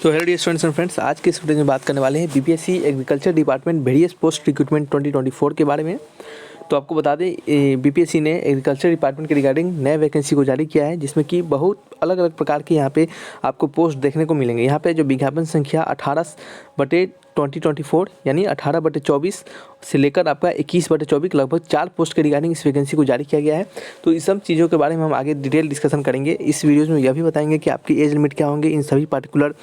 So hello dear students and friends, आज के इस वीडियो में बात करने वाले हैं BPSC agriculture department various post recruitment 2024 के बारे में। तो आपको बता दें बीपीएससी ने एग्रीकल्चर डिपार्टमेंट के रिगार्डिंग नए वैकेंसी को जारी किया है, जिसमें कि बहुत अलग अलग प्रकार के यहाँ पे आपको पोस्ट देखने को मिलेंगे। यहाँ पे जो विज्ञापन संख्या 18/2024 यानी 18/24 से लेकर आपका 21/24 लगभग 4 पोस्ट के रिगार्डिंग इस वैकेंसी को जारी किया गया है। तो इस सब चीज़ों के बारे में हम आगे डिटेल डिस्कशन करेंगे। इस वीडियोज़ में यह भी बताएंगे कि आपकी एज लिमिट क्या होंगे इन सभी पार्टिकुलर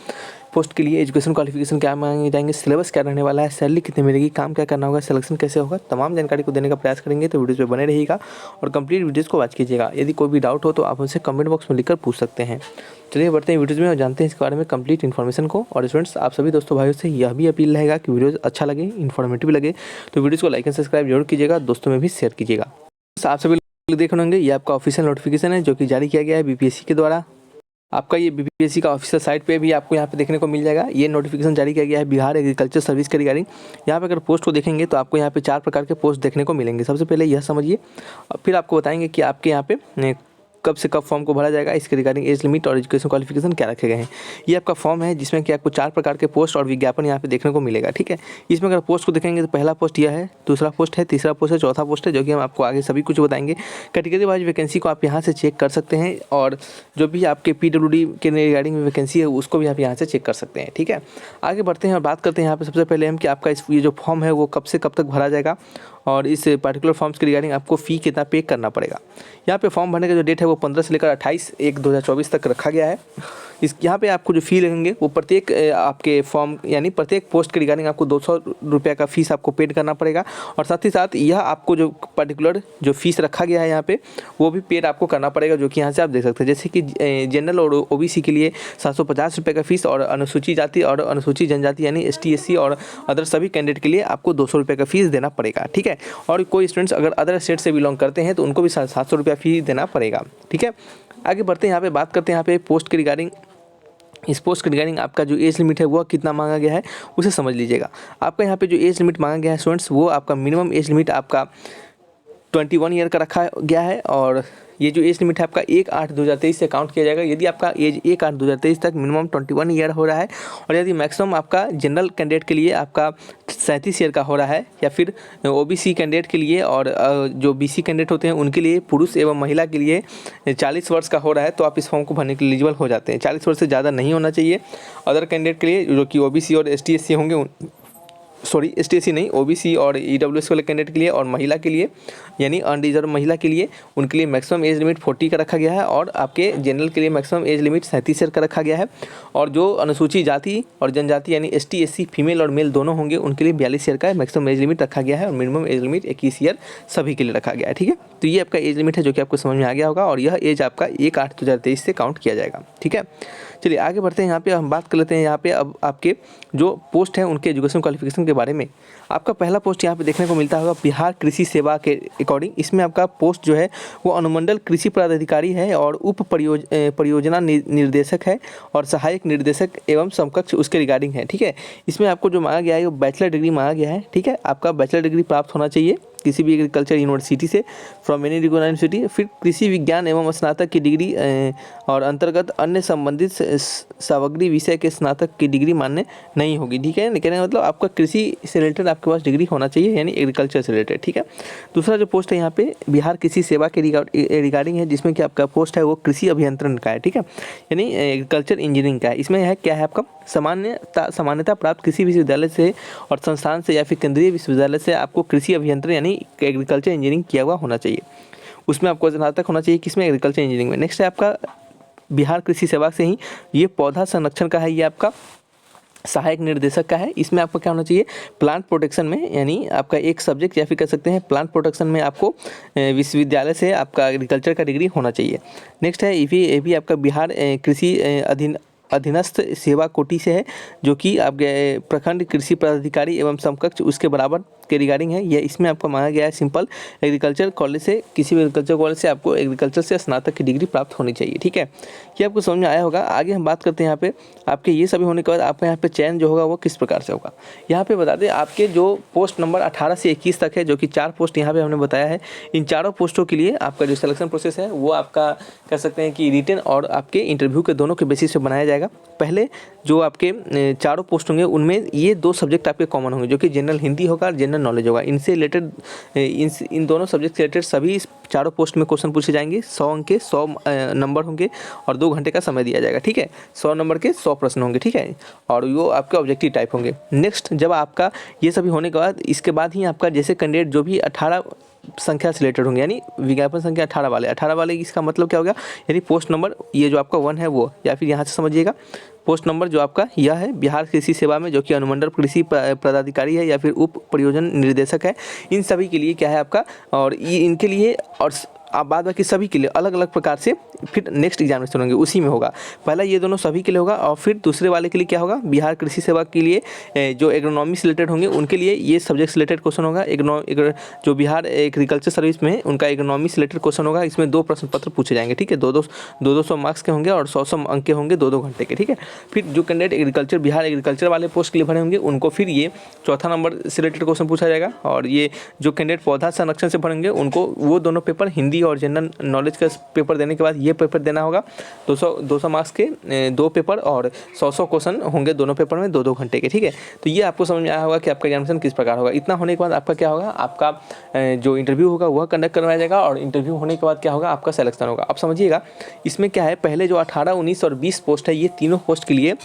पोस्ट के लिए, एजुकेशन क्वालिफिकेशन क्या मांगे जाएंगे, सिलेबस क्या रहने वाला है, सैलरी कितनी मिलेगी, काम क्या करना होगा, सिलेक्शन कैसे होगा, तमाम जानकारी को देने का प्रयास करेंगे। तो वीडियोज़ पे बने रहिएगा और कंप्लीट वीडियोज़ को वॉच कीजिएगा। यदि कोई भी डाउट हो तो आप हमसे कमेंट बॉक्स में लिखकर पूछ सकते हैं। चलिए बढ़ते हैं वीडियोज़ में और जानते हैं इसके बारे में कंप्लीट इन्फॉर्मेशन को। और स्टूडेंट्स, आप सभी दोस्तों भाइयों से यह भी अपील रहेगा कि वीडियोज़ अच्छा लगे, इन्फॉर्मेटिव लगे तो वीडियोज़ को लाइक एंड सब्सक्राइब जरूर कीजिएगा, दोस्तों में भी शेयर कीजिएगा। आप सभी लोग देख रहे होंगे, ये आपका ऑफिशियल नोटिफिकेशन है जो कि जारी किया गया है बीपीएससी के द्वारा। आपका ये बीपीएससी का ऑफिशियल साइट पे भी आपको यहाँ पे देखने को मिल जाएगा। ये नोटिफिकेशन जारी किया गया है बिहार एग्रीकल्चर सर्विस के रिगार्डिंग। यहाँ पे अगर पोस्ट को देखेंगे तो आपको यहाँ पे 4 प्रकार के पोस्ट देखने को मिलेंगे। सबसे पहले यह समझिए, फिर आपको बताएंगे कि आपके यहाँ पे कब से कब फॉर्म को भरा जाएगा, इसके रिगार्डिंग एज लिमिट और एजुकेशन क्वालिफिकेशन क्या रखे गए हैं। ये आपका फॉर्म है जिसमें कि आपको 4 प्रकार के पोस्ट और विज्ञापन यहाँ पे देखने को मिलेगा। ठीक है, इसमें अगर पोस्ट को देखेंगे तो पहला पोस्ट यह है, दूसरा पोस्ट है, तीसरा पोस्ट है, चौथा पोस्ट है, जो कि हम आपको आगे सभी कुछ बताएंगे। कैटेगरी वाइज वैकेंसी को आप यहाँ से चेक कर सकते हैं और जो भी आपके PWD के रिगार्डिंग वैकेंसी है उसको भी आप यहाँ से चेक कर सकते हैं। ठीक है, आगे बढ़ते हैं और बात करते हैं यहाँ पे सबसे पहले हम कि आपका ये जो फॉर्म है वो कब से कब तक भरा जाएगा और इस पर्टिकुलर फॉर्म्स के रिगार्डिंग आपको फ़ी कितना पे करना पड़ेगा। यहाँ पे फॉर्म भरने का जो डेट है वो 15 से लेकर 28/1/2024 तक रखा गया है। यहाँ पे आपको जो फ़ी लगेंगे वो प्रत्येक आपके फॉर्म यानी प्रत्येक पोस्ट के रिगार्डिंग आपको 200 रुपये का फीस आपको पेड करना पड़ेगा। और साथ ही साथ यह आपको जो पर्टिकुलर जो फीस रखा गया है यहाँ पे वो भी पेड आपको करना पड़ेगा, जो कि यहाँ से आप देख सकते हैं। जैसे कि जनरल और OBC के लिए 750 रुपये का फीस और अनुसूचित जाति और अनुसूचित जनजाति यानी ST SC और अदर सभी कैंडिडेट के लिए आपको 200 रुपये का फीस देना पड़ेगा। ठीक है, और कोई स्टूडेंट्स अगर अदर स्टेट से बिलोंग करते हैं तो उनको भी 700 रुपया फीस देना पड़ेगा। ठीक है, आगे बढ़ते हैं, यहाँ पे बात करते हैं यहाँ पे पोस्ट के रिगार्डिंग। इस पोस्ट के रिगार्डिंग आपका जो एज लिमिट है वो कितना मांगा गया है उसे समझ लीजिएगा। आपका यहाँ पे जो एज लिमिट मांगा गया है स्टूडेंट्स, वो आपका मिनिमम एज लिमिट आपका 21 ईयर का रखा गया है। और ये जो एज लिमिट है आपका 1/8/2023 से काउंट किया जाएगा यदि आपका एज 1/8/2023 तक मिनिमम 21 ईयर हो रहा है। और यदि मैक्सिमम आपका जनरल कैंडिडेट के लिए आपका 37 ईयर का हो रहा है, या फिर OBC कैंडिडेट के लिए और जो BC कैंडिडेट होते हैं उनके लिए, पुरुष एवं महिला के लिए 40 वर्ष का हो रहा है, तो आप इस फॉर्म को भरने के लिए एलिजिबल हो जाते हैं। 40 वर्ष से ज़्यादा नहीं होना चाहिए। अदर कैंडिडेट के लिए जो कि OBC और ST SC होंगे, ST SC नहीं, OBC और EWS वाले कैंडिडेट के लिए और महिला के लिए यानी अनरिजर्व महिला के लिए, उनके लिए मैक्सिमम एज लिमिट 40 का रखा गया है। और आपके जनरल के लिए मैक्सिमम एज लिमिट 37 ईयर का रखा गया है। और जो अनुसूचित जाति और जनजाति यानी ST SC फीमेल और मेल दोनों होंगे उनके लिए 42 ईयर का मैक्सिमम एज लिमिट रखा गया है और मिनिमम एज लिमिट 21 ईयर सभी के लिए रखा गया है। ठीक है, तो ये आपका एज लिमिट है जो कि आपको समझ में आ गया होगा और यह एज आपका 1/8/2023 से काउंट किया जाएगा। ठीक है, चलिए आगे बढ़ते हैं। यहाँ पे हम बात कर लेते हैं यहाँ पे अब आपके जो पोस्ट हैं उनके एजुकेशन क्वालिफिकेशन के बारे में। आपका पहला पोस्ट यहाँ पे देखने को मिलता होगा बिहार कृषि सेवा के अकॉर्डिंग। इसमें आपका पोस्ट जो है वो अनुमंडल कृषि पदाधिकारी है और उप परियोजना निर्देशक है और सहायक निर्देशक एवं समकक्ष उसके रिगार्डिंग है। ठीक है, इसमें आपको जो मांगा गया है वो बैचलर डिग्री मांगा गया है। ठीक है, आपका बैचलर डिग्री प्राप्त होना चाहिए किसी भी एग्रीकल्चर यूनिवर्सिटी से, फ्रॉम एनी रिकॉग्नाइज्ड यूनिवर्सिटी। फिर कृषि विज्ञान एवं स्नातक की डिग्री और अंतर्गत अन्य संबंधित सामग्री विषय के स्नातक की डिग्री मान्य नहीं होगी। ठीक है, कहने का मतलब आपका कृषि से रिलेटेड आपके पास डिग्री होना चाहिए यानी एग्रीकल्चर से रिलेटेड। ठीक है, दूसरा जो पोस्ट है यहाँ पे बिहार कृषि सेवा के रिगार्डिंग है, जिसमें कि आपका पोस्ट है वो कृषि अभियंत्रण का है। ठीक है, यानी एग्रीकल्चर इंजीनियरिंग का है। इसमें है क्या है आपका सामान्यता प्राप्त किसी विश्वविद्यालय से और संस्थान से या फिर केंद्रीय विश्वविद्यालय से आपको कृषि अभियंत्रण यानी एग्रीकल्चर इंजीनियरिंग किया हुआ होना चाहिए। उसमें आपको स्नातक होना चाहिए किसमें, एग्रीकल्चर इंजीनियरिंग में। नेक्स्ट है आपका बिहार कृषि सेवा से ही ये पौधा संरक्षण का है, ये आपका सहायक निर्देशक का है। इसमें आपको क्या होना चाहिए, प्लांट प्रोटेक्शन में, यानी आपका एक सब्जेक्ट या फिर कह सकते हैं प्लांट प्रोटेक्शन में आपको विश्वविद्यालय से आपका एग्रीकल्चर का डिग्री होना चाहिए। नेक्स्ट है ये भी आपका बिहार कृषि अधीनस्थ सेवा कोटि से है, जो कि आपके प्रखंड कृषि पदाधिकारी एवं समकक्ष उसके बराबर के रिगार्डिंग है। ये इसमें आपको मांगा गया है सिंपल एग्रीकल्चर कॉलेज से, किसी भी एग्रीकल्चर कॉलेज से आपको एग्रीकल्चर से स्नातक की डिग्री प्राप्त होनी चाहिए। ठीक है, ये आपको समझ में आया होगा। आगे हम बात करते हैं यहाँ पे आपके ये सभी होने के बाद आपका यहाँ पे चयन जो होगा वो किस प्रकार से होगा। यहाँ पे बता दें आपके जो पोस्ट नंबर 18 से 21 तक है, जो कि 4 पोस्ट यहाँ पे हमने बताया है, इन चारों पोस्टों के लिए आपका जो सिलेक्शन प्रोसेस है वो आपका कह सकते हैं कि रिटन और आपके इंटरव्यू के दोनों के बेसिस पे बनाया जाएगा। पहले जो आपके चारों पोस्ट होंगे उनमें ये 2 सब्जेक्ट आपके कॉमन होंगे, जो कि जनरल हिंदी होगा और जनरल नॉलेज होगा। इनसे रिलेटेड इन दोनों सब्जेक्ट से रिलेटेड सभी चारों पोस्ट में क्वेश्चन पूछे जाएंगे। 100 अंक के 100 नंबर होंगे और 2 घंटे का समय दिया जाएगा। ठीक है, 100 नंबर के 100 प्रश्न होंगे। ठीक है, और वो आपके ऑब्जेक्टिव टाइप होंगे। नेक्स्ट, जब आपका ये सभी होने के बाद इसके बाद ही आपका जैसे कैंडिडेट जो भी 18 संख्या से रिलेटेड होंगे, यानी विज्ञापन संख्या 18 वाले इसका मतलब क्या होगा, यानी पोस्ट नंबर ये जो आपका 1 है वो, या फिर यहाँ से समझिएगा पोस्ट नंबर जो आपका यह है बिहार कृषि सेवा में, जो कि अनुमंडल कृषि पदाधिकारी है या फिर उप परियोजना निर्देशक है। इन सभी के लिए क्या है आपका, और ये इनके लिए और आप बाद बाकी सभी के लिए अलग अलग प्रकार से फिर नेक्स्ट एग्जामिनेशन होंगे, उसी में होगा। पहला ये दोनों सभी के लिए होगा और फिर दूसरे वाले के लिए क्या होगा, बिहार कृषि सेवा के लिए जो एग्रोनॉमी से रिलेटेड होंगे उनके लिए ये सब्जेक्ट से रिलेटेड क्वेश्चन होगा। जो बिहार एग्रीकल्चर सर्विस में है उनका एग्रोनॉमी से रिलेटेड क्वेश्चन होगा। इसमें 2 प्रश्न पत्र पूछे जाएंगे। ठीक है, 200 मार्क्स के होंगे और 100 अंक के होंगे 2 घंटे के। ठीक है, फिर जो कैंडिडेट एग्रीकल्चर बिहार एग्रीकल्चर वाले पोस्ट के लिए भरे होंगे उनको फिर ये 4था नंबर से रिलेटेड क्वेश्चन पूछा जाएगा। और ये जो कैंडिडेट पौधा संरक्षण से भरेंगे उनको वो दोनों पेपर हिंदी और जनरल नॉलेज का पेपर देने के बाद ये पेपर देना होगा। 200 मार्क्स के 2 पेपर और 100 क्वेश्चन होंगे दोनों पेपर में 2 घंटे के। ठीक है, तो ये आपको समझ में आया होगा कि आपका एग्जामिनेशन किस प्रकार होगा। इतना होने के बाद आपका क्या होगा, आपका जो इंटरव्यू होगा वह कंडक्ट करवाया जाएगा और इंटरव्यू होने के बाद क्या होगा, आपका सिलेक्शन होगा। अब समझिएगा इसमें क्या है, पहले जो 18, 19 और 20 पोस्ट है, ये तीनों पोस्ट के लिए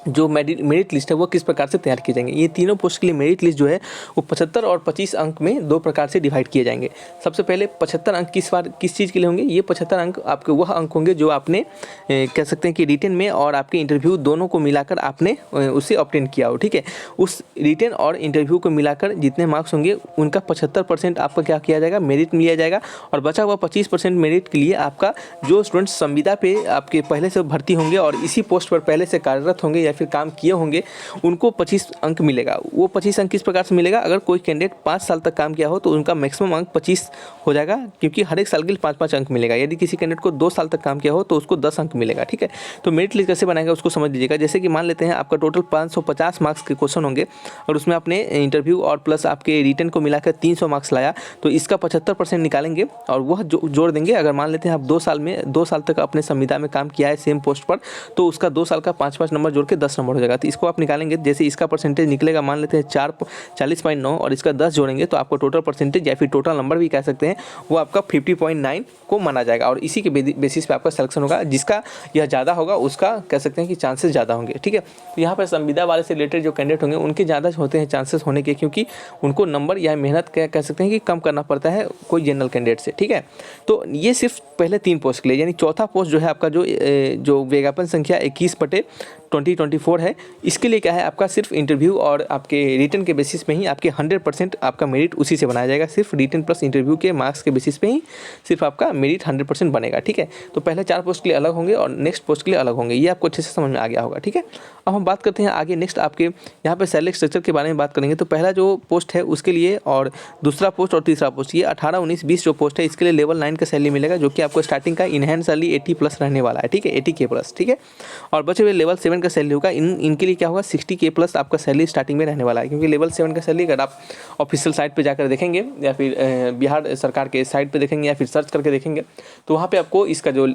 जो मेरिट लिस्ट है वो किस प्रकार से तैयार किए जाएंगे। ये तीनों पोस्ट के लिए मेरिट लिस्ट जो है वो 75 और 25 अंक में 2 प्रकार से डिवाइड किए जाएंगे। सबसे पहले 75 अंक किस चीज़ के लिए होंगे, ये 75 अंक आपके वह अंक होंगे जो आपने कह सकते हैं कि रिटन में और आपके इंटरव्यू दोनों को मिलाकर आपने उसे ऑब्टेन किया हो। ठीक है, उस रिटन और इंटरव्यू को मिलाकर जितने मार्क्स होंगे उनका 75% आपका क्या किया जाएगा, मेरिट में लिया जाएगा। और बचा हुआ 25% मेरिट के लिए आपका जो स्टूडेंट संविदा पे आपके पहले से भर्ती होंगे और इसी पोस्ट पर पहले से कार्यरत होंगे या फिर काम किए होंगे उनको 25 अंक मिलेगा। वो 25 अंक किस प्रकार से मिलेगा, अगर कोई कैंडिडेट 5 साल तक काम किया हो तो उनका मैक्सिमम अंक 25 हो जाएगा, क्योंकि हर एक साल के लिए 5-5 अंक मिलेगा। यदि किसी कैंडिडेट को 2 साल तक काम किया हो तो उसको 10 अंक मिलेगा। ठीक है, तो मेरिट लिस्ट कैसे बनाएगा उसको समझ लीजिएगा। जैसे कि मान लेते हैं आपका टोटल 550 मार्क्स के क्वेश्चन होंगे और उसमें आपने इंटरव्यू और प्लस आपके रिटन को मिलाकर 300 मार्क्स लाया, तो इसका 75% निकालेंगे और वह जोड़ देंगे। अगर मान लेते हैं आप 2 साल तक अपने संविदा में काम किया है सेम पोस्ट पर, तो उसका 2 साल का 5-5 नंबर जोड़ के 10 नंबर हो जाएगा। तो इसको आप निकालेंगे, जैसे इसका परसेंटेज निकलेगा, मान लेते हैं 40.9 और इसका 10 जोड़ेंगे तो आपको टोटल परसेंटेज या फिर टोटल नंबर भी कह सकते हैं वो आपका 50.9 को माना जाएगा और इसी के बेसिस पे आपका सिलेक्शन होगा। जिसका यह ज़्यादा होगा उसका कह सकते हैं कि चांसेस ज़्यादा होंगे। ठीक है, तो यहाँ पर संविदा वाले से रिलेटेड जो कैंडिडेट होंगे उनके ज़्यादा होते हैं चांसेस होने के, क्योंकि उनको नंबर या मेहनत कह सकते हैं कि कम करना पड़ता है कोई जनरल कैंडिडेट से। ठीक है, तो ये सिर्फ पहले 3 पोस्ट के लिए, यानी चौथा पोस्ट जो है आपका जो विज्ञापन संख्या 21/2024 है, इसके लिए क्या है आपका सिर्फ इंटरव्यू और आपके रिटन के बेसिस पे ही आपके 100% आपका मेरिट उसी से बनाया जाएगा। सिर्फ रिटन प्लस इंटरव्यू के मार्क्स के बेसिस पे ही सिर्फ आपका मेरिट 100% बनेगा। ठीक है, तो पहले 4 पोस्ट के लिए अलग होंगे और नेक्स्ट पोस्ट के लिए अलग होंगे। ये आपको अच्छे से समझ में आ गया होगा। ठीक है, अब हम बात करते हैं आगे नेक्स्ट आपके यहाँ पे सैलरी स्ट्रक्चर के बारे में बात करेंगे। तो पहला जो पोस्ट है उसके लिए और दूसरा पोस्ट और तीसरा पोस्ट, ये 18, 19, 20 जो पोस्ट है इसके लिए लेवल 9 का सैलरी मिलेगा, जो कि आपको स्टार्टिंग का इनहैंड सैलरी 80+ रहने वाला है। ठीक है, 80K प्लस। ठीक है, और बचे हुए लेवल 7 का सैलरी होगा। इनके लिए क्या होगा, 60K प्लस आपका सैलरी स्टार्टिंग में रहने वाला है, क्योंकि लेवल 7 का सैलरी अगर आप ऑफिशियल साइट पे जाकर देखेंगे या फिर बिहार सरकार के साइट पे देखेंगे या फिर सर्च करके देखेंगे तो वहाँ पे आपको इसका जो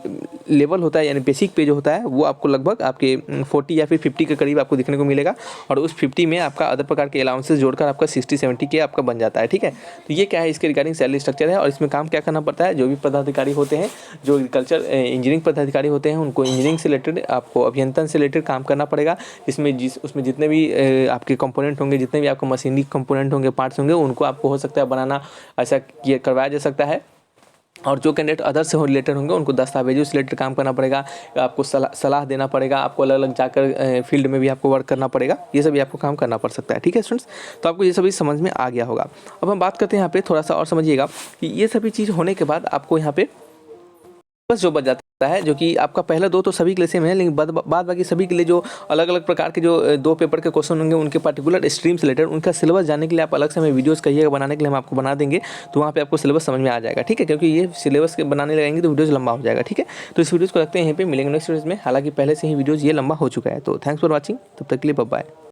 लेवल होता है यानी बेसिक पे जो होता है वो आपको लगभग आपके 40 या फिर 50 के करीब आपको दिखने को मिलेगा और उस 50 में आपका अदर प्रकार के अलाउंसेस जोड़कर आपका 60-70K आपका बन जाता है। ठीक है, तो ये क्या है इसके रिगार्डिंग सैलरी स्ट्रक्चर है और इसमें काम क्या करना पड़ता है। जो भी पदाधिकारी होते हैं, जो एग्रीकल्चर इंजीनियरिंग पदाधिकारी होते हैं, उनको इंजीनियरिंग से रिलेटेड आपको अभियंत्रण से रिलेटेड काम करना पड़ेगा। उसमें जितने भी आपके कंपोनेंट होंगे, जितने भी आपको मशीनरी कंपोनेंट होंगे, पार्ट्स होंगे, उनको आपको हो सकता है बनाना ऐसा करवाया जा सकता है। और जो कैंडिडेट अदर से रिलेटेड होंगे उनको दस्तावेजों से रिलेटेड काम करना पड़ेगा, आपको सलाह देना पड़ेगा, आपको अलग अलग जाकर फील्ड में भी आपको वर्क करना पड़ेगा। ये सभी आपको काम करना पड़ सकता है। ठीक है स्टूडेंट्स, तो आपको ये सभी समझ में आ गया होगा। अब हम बात करते हैं यहाँ पे थोड़ा सा और समझिएगा कि ये सभी चीज़ होने के बाद आपको यहाँ पे बस जो बच जाता सकता है, जो कि आपका पहला 2 तो सभी के लिए सेम है, लेकिन बाद बाकी सभी के लिए जो अलग अलग प्रकार के जो 2 पेपर के क्वेश्चन होंगे उनके पर्टिकुलर स्ट्रीम से रिलेटेड उनका सिलेबस जानने के लिए आप अलग से हमें वीडियोस कहिएगा बनाने के लिए, हम आपको बना देंगे। तो वहाँ पे आपको सिलेबस समझ में आ जाएगा, ठीक है, क्योंकि ये सिलेबस के बनाने लगेंगे तो वीडियोस लंबा हो जाएगा, ठीक है। तो इस वीडियोस को रखते हैं यहीं पे, मिलेंगे नेक्स्ट वीडियोस में। हालांकि पहले से ही वीडियोस ये लंबा हो चुका है। तो थैंक्स फॉर वॉचिंग, तब तक के लिए बाय बाय।